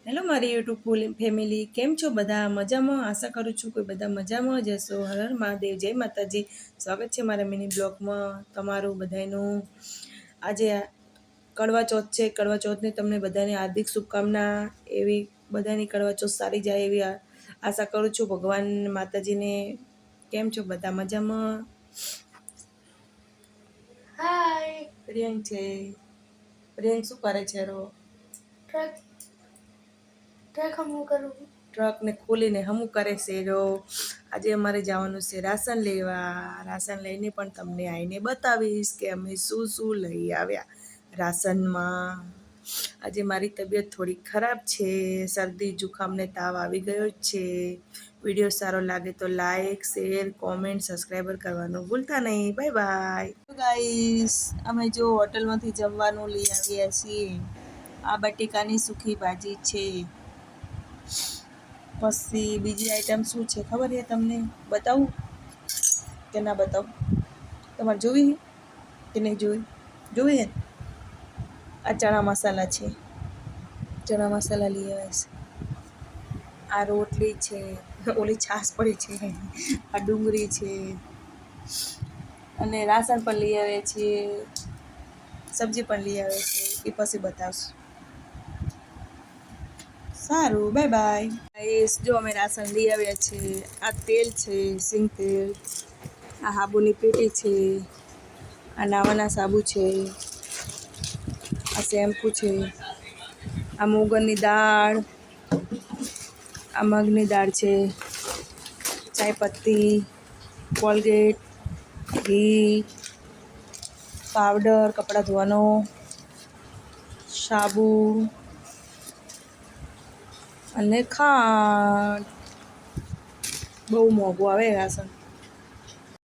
Hello મારી YouTube family, કેમ છો બધા? મજામાં? આશા કરું છું કે બધા મજામાં જ હશો. હર હર મહાદેવ, જય માતાજી. સ્વાગત છે મારા મિની બ્લોગમાં તમારું બધાનું. આજે કડવા ચોથ છે. કડવા ચોથની તમને બધાને હાર્દિક શુભકામના. એવી બધાની કડવા ચોથ સારી જાય એવી આશા કરું છું ભગવાન માતાજીને. કેમ છો બધા મજામાં? હાય પ્રિયંક છે. પ્રિયંક શું કરે છે? ટ્રક હમું કરું, ટ્રકને ખોલીને હમું કરે છે. આજે અમારે જવાનું છે રાશન લેવા. રાશન લઈને પણ તમને આવીને બતાવીશ કે અમે શું શું લઈ આવ્યા રાશનમાં. આજે મારી તબિયત થોડી ખરાબ છે, શરદી જુખામને તાવ આવી ગયો જ છે. વિડીયો સારો લાગે તો લાઈક શેર કોમેન્ટ સબસ્ક્રાઈબર કરવાનું ભૂલતા નહીં. Bye bye guys. અમે જો હોટલમાંથી જમવાનું લઈ આવ્યા છીએ. આ બટેકાની સૂકી ભાજી છે. પછી બીજી આઈટમ શું છે ખબર છે તમને? બતાવું કે ના બતાવું? તમારે જોવી કે નહીં જોવી? જોવી હે? આ ચણા મસાલા છે. ચણા મસાલા લઈ આવ્યા છે. આ રોટલી છે. ઓલી છાશ પડી છે. આ ડુંગળી છે અને રાશન પણ લઈ આવ્યા છીએ. સબ્જી પણ લઈ આવ્યા છે. એ પછી બતાવશું. સારું, બાય બાય. ગાઈસ જો અમે રાશન લઈ આવ્યા છીએ. આ તેલ છે, સિંગ તેલ. આ સાબુની પેટી છે. આ નાવાના સાબુ છે. આ શેમ્પૂ છે. આ મૂંગની દાળ. આ મગની દાળ છે. ચાય પત્તી, કોલગેટ, ઘી, પાવડર કપડાં ધોવાનો, સાબુ અને ખાંડ. બહુ મોંઘું આવે રાશન.